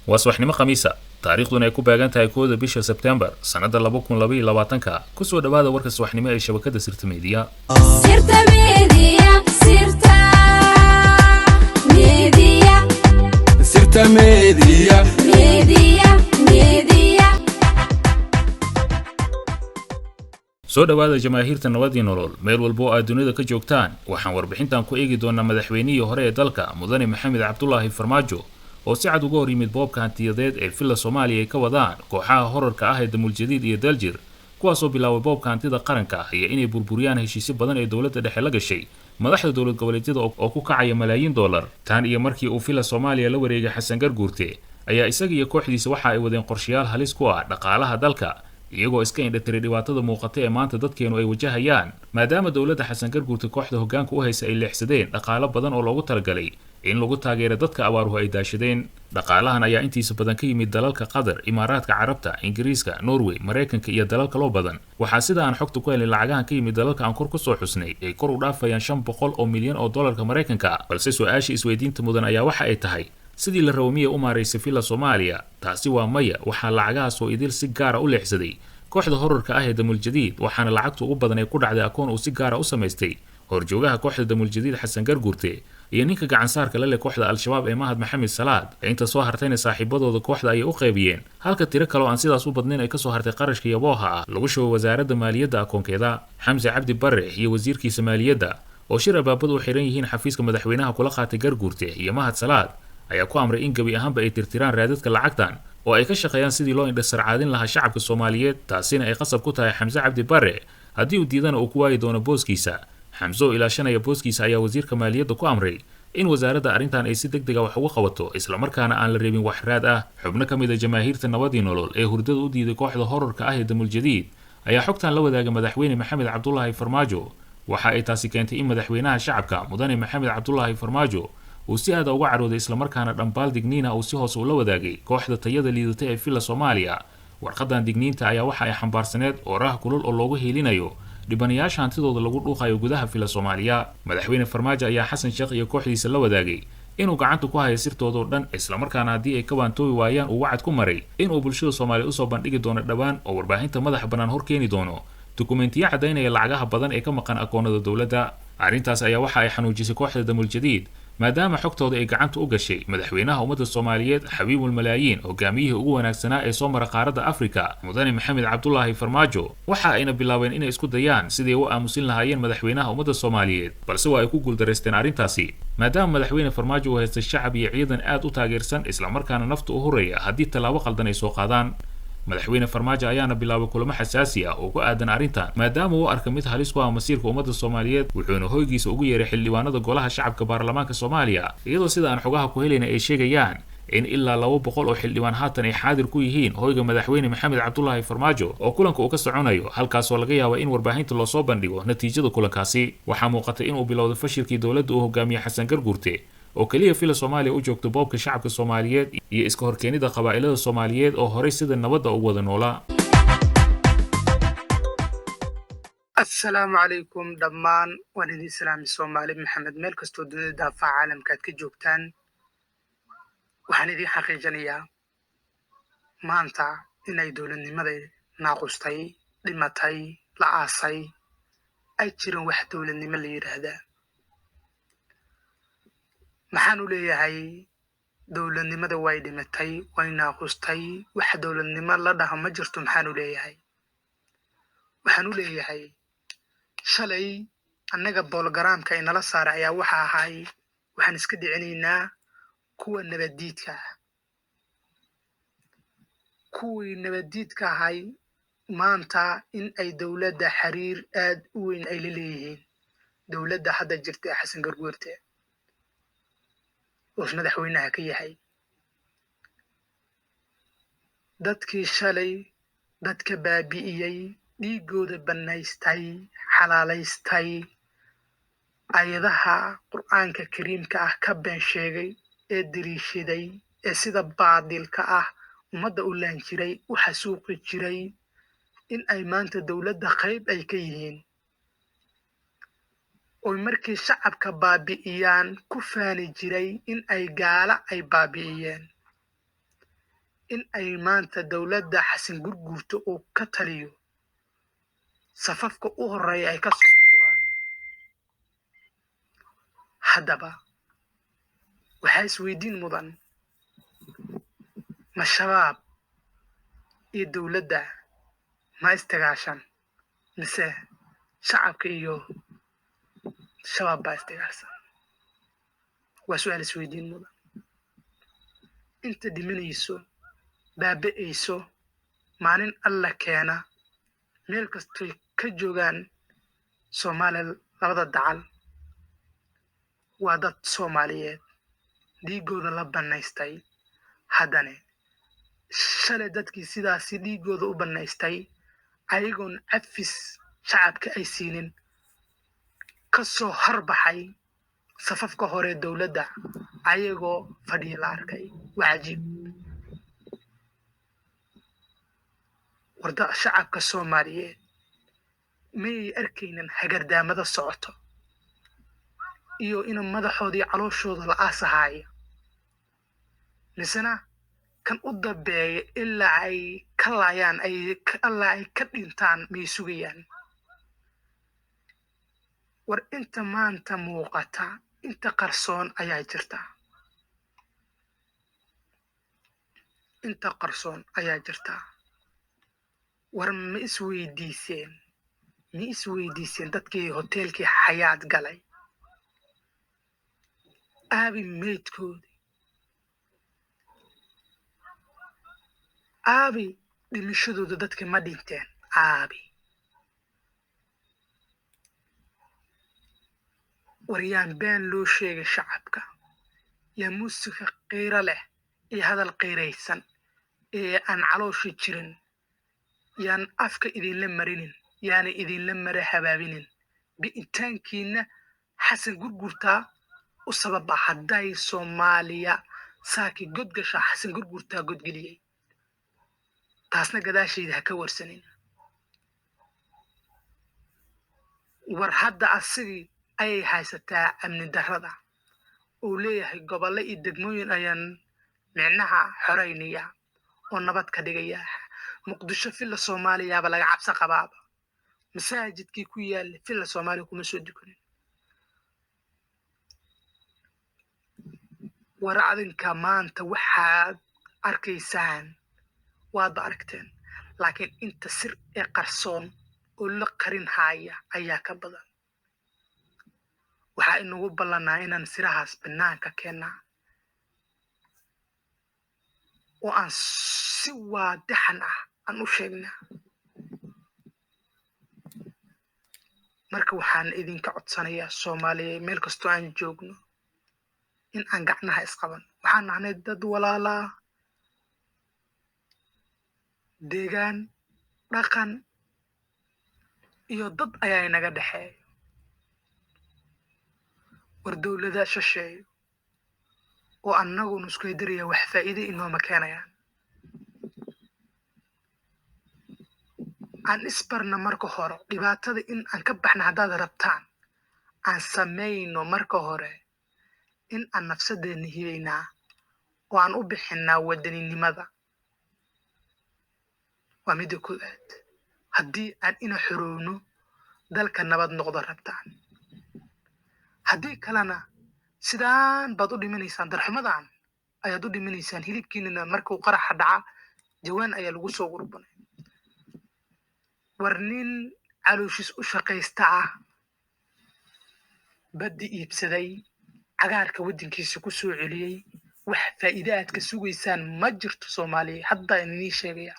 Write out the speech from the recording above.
واسوحنimo khamiisa taariikhduna ay ku baagan tahay 1 bisha September sanada 2022 kusoo dhawaada warka subaxnimo ee shabakada Sirta Media soo dhawaada jamaahiirta nabad iyo nolol meel walbo aad dunida ka joogtaan waxaan warbixintan ku eegi doonaa madaxweynihii hore ee dalka mudane Maxamed Cabdullaahi Farmaajo oo si cad uga hor yimid boobka hantiyadeed ee filla Soomaaliya ay ka wadaan kooxaha horarka ah ee Damul Jadiid iyo Daljir kuwaas oo bilaaway boobka hantida qaranka iyo inay burburiyaan heshiisyo badan ee dawladda dhexe la gashay madaxda dawlad goboleedyada oo ku kacaya malaayiin dollar tan iyo markii uu filla Soomaaliya la wareegay Xasan Garguurte ayaa isaga iyo kooxdiisa waxa ay wadeen qorshayaal halis ku ah dhaqaalaha dalka iyagoo iska indhatiray dhibaatada muuqata ee maanta dadkeenu ay wajahayaan maadaama dawladda Xasan Garguurte kooxda hoggaanka u haysa ay leexsadeen dhaqaale badan oo loogu talagalay in lagu taageero dadka abaaruhu ay daashadeen dhaqaalahan ayaa intiisa badan ka yimid dalalka Qatar, Imaaraadka Carabta, Ingiriiska, Norway, Mareykanka iyo dalal kale oo badan waxa sida aan xogta ku helin lacagahan ka yimid dalalka aan kor ku soo xusnay ay kor u dhaafayaan 500 oo milyan oo dollarka Mareykanka balse su'aasha isweydiinta mudan ayaa waxa ay tahay sidii la rawmiye u maareysay filla Soomaaliya taasi waa maya waxa lacagahaas oo idil si gaar ah u leexsaday kooxda horarka ah ee Damul Jadiid waxaana lacagtu ugu badan ay ku dhacday akoon uu si gaar ah u sameystay horjoogaha kooxda Damul Jadiid Xasan Garguurte iyo ninka gacan saarka la leh kooxda Al-Shabaab ee Mahad Maxamed Salaad inta soo hartayna saaxiibadooda kooxda ay u qaybiyeen halka tiro kale oo aan sidaas u badnayn ay ka soo hartay qarashka yabooha ah lagu shubo wasaaradda maaliyadda akoonkeeda Xamse Cabdi Barre iyo wasiirkiisa maaliyadda oo shir albaabada u xiran yihiin xafiiska madaxweynaha kula qaatay Garguurte iyo Mahad Salaad ayaa ku amray in gabi ahaanba ay tirtiraan raadadka lacagtan oo ay ka shaqeeyaan sidii loo indhasarcaadin lahaa shacabka Soomaaliyeed taasina ay qasab ku tahay Xamse Cabdi Barre haddii uu diidana uu ku waayi doono booskiisa Xamse oo ilaashanaya booskiisa ayaa wasiirka maaliyadda ku amray in wasaaradda arrintan ay si degdeg ah wax uga qabato isla markaana aan la reebin wax raad ah xubno ka mid ah jamaahiirta nabad iyo nolol ee hurdada u diiday kooxda horarka ah ee Damul Jadiid ayaa xogtan la wadaagay madaxweyne Maxamed Cabdullaahi Farmaajo waxa ay taasi keentay in madaxweynaha shacabka mudane Maxamed Cabdullaahi Farmaajo uu si aad uga carooday isla markaana dhambaal digniina uu si hoos u la wadaagay kooxda tayada liidata ee filla Soomaaliya warqadan digniinta ayaa waxa ay xambaarsaneed oraah kulul oo loogu heelinayo dhibanayaasha hantidooda lagu dhuuqayo gudaha filla Soomaaliya madaxweyne Farmaajo ayaa Xasan Sheekh iyo kooxdiisa la wadaagay inuu gacanta ku hayo sirtooda oo dhan isla markaana haddii ay ka waantoobi waayaan uu wacad ku maray inuu bulshada Soomaaliya u soo bandhigi doono dhawaan oo warbaahinta madaxa bannaan hor keeni doono dukumeentiyo cadaynaya lacagaha badan ee ka maqan akoonada dawladda arrintaas ayaa waxa ay xanuujisay kooxda Damul Jadiid maadaama xogtooda ay gacanta u gashay madaxweynaha ummadda Soomaaliyeed Xabiibul Malaayiin hogaamiyihii ugu wanaagsanaa ee soo mara qaaradda Afrika mudane Maxamed Cabdullaahi Farmaajo waxa ayna bilaabeen inay isku dayaan sidii u aamusin lahaayeen madaxweynaha ummadda Soomaaliyeed balse waa ay ku guuldareysteen arrintaasi maadaama madaxweyne Farmaajo uu haystay shacab iyo ciidan aad u taageersan isla markaana nafta u huraya haddii talaabo qaldan ay soo qaadaan madaxweyne Farmaajo ayaana bilaabay kulamo xasaasi ah oo ku aadan arrintan maadaama uu arka mid halis ku ah masiirka ummadda Soomaaliyeed wuxuuna hoygiisa ugu yeeray xildhibaanada golaha shacabka baarlamaanka Soomaaliya iyadoo sida aan xogaha ku helayna ay sheegayaan in ilaa 200 oo xildhibaan haatan ay xaadir ku yihiin hoyga madaxweyne Maxamed Cabdullaahi Farmaajo oo kulanka uu ka soconayo halkaas oo laga yaabo in warbaahinta loo soo bandhigo natiijada kulankaasi waxaa muuqatay in uu bilowday fashilkii dawladda uu hogaamiye Xasan Garguurte oo kaliya filla Soomaaliya u joogto boobka shacabka Soomaaliyeed iyo iska horkeenida qabaa'ilada Soomaaliyeed oo horey sida nabadda ugu wada noolaa السلام عليكم دمان ولدي سلام الصومالي محمد ملك استوديو دافع عالم كاد كجوكتان وحندي حقيقة ما أنت إن يدول النمذي ناقصتي لمتي لعاصي أي تيرون واحد دول النمذي هذا محانو لي هاي دول النمذي وايد متي وين ناقصتي واحد دول النمذي لدها مجرت محانو لي هاي محانو لي هاي shalay annaga bologramka inala saar ayaa waxa ahay waxaan iska dhicinaynaa kuwa nabadiidka kuwii nabadiidka ahay maanta in ay dawladda xiriir aad u weyn ay leeyihiin dawladda hadda jirta Xasan Garguurte oo madaxweynaha ka yahay dadkii shalay dadka baabi'iyay dhiigooda banaystay xalaalaystay ayadaha quraanka kariimka ah ka been sheegay ee diriishaday ee sida baadilka ah ummadda u laan jiray u xasuuqi jiray in ay maanta dawladda qayb ay ka yihiin oo markii shacabka baabi'iyaan ku faani jiray in ay gaala ay baabi'iyeen in ay maanta dowladda xasan gurguurto uu ka taliyo safafka u horeeya ay ka soo muuqdaan. haddaba waxaa isweydiin mudan, ma shabaab iyo dowladda ma istagaashan, mise shacabka iyo shabaab baa istagaarsan? waa su-aal isweydiin mudan. inta dhimanayso baaba'ayso maalin alla keena meel kastoy ka joogaan soomaaliya labada dacal waa dad soomaaliyeed dhiigooda la bannaystay. haddana shalay dadkii sidaasi dhiigooda u bannaystay ayagoon cafis shacabka ay siinin ka soo harbaxay safafka hore dowladda ayagoo fadhiya la arkay. waa cajiib. warda shacabka soomaaliyeed mayay arkaynan hagardaamada socoto iyo in madaxoodii calooshooda la aasahaayo, misena kan u dambeeya ilaa ay ka laayaan ilaa ay ka dhintaan may sugayaan? war inta maanta muuqata inta qarsoon ayaa jirta. inta qarsoon ayaa jirta. war ma isweydiiseen dadkii hoteelkii xayaad galay aabi meydkoodii, aabi dhimashadooda dadka ma dhinteen? aabi war yaan been loo sheegay shacabka, yaa muusiga qiiro leh iyo hadal qiiraysan ee aan calooshi jirin yaan afka idinla marinin, yaana idinla mara habaabinin. bi'itaankiina xasan gurgurtaa u sababa. hadday soomaaliya saaki godgasha xasan gurgurtaa godgeliyey, taasna gadaashayda ha ka warsanin. war hadda asigii ayay haysataa amni darrada uu leeyahay gobollo iyo degmooyin ayaan micnaha xoraynaya oo nabad ka dhigaya. muqdisho filla soomaaliyaaba laga cabsi qabaaba. masaajidkii ku yaalla filla soomaaliya kuma soo dukanin. war adinka maanta waxaad arkaysaan waadba aragteen, laakiin inta sir ee qarsoon oo la qarin haaya ayaa ka badan. waxaa inagu ballanaa inaan sirahaas banaanka keennaa oo aan si waadixan ah aan u sheegnaa. marka waxaan idinka codsanayaa soomaaliya meel kastoo aan joogno in aan gacnaha isqaban. waxaan nahnay dad walaalaa, deegaan, dhaqan iyo dad ayaa inaga dhexeeya. war dowlada shisheeyo oo annaguna isku hidaraya wax faa'iido inooma keenayaan. aan isbarna marka hore dhibaatada in aan ka baxna. haddaad rabtaan aan samayno marka hore in aan nafsadeena hibaynaa oo aan u bixinnaa wadaninimada. waa midda koowaad. haddii aan ina xorowno dalka nabad noqdo rabtaan, haddii kalena sidaan baad u dhimanaysaan. darxumadan ayaad u dhimanaysaan. hilibkiinana markuu qaraxa dhaca jawaan ayaa lagu soo gurbanay. war nin calooshiis u shaqaysta ah, baddi iibsaday, cagaarka waddankiisa ku soo celiyey, wax faa'iido aad ka sugaysaan ma jirto soomaaliya. hadda inii sheegaya.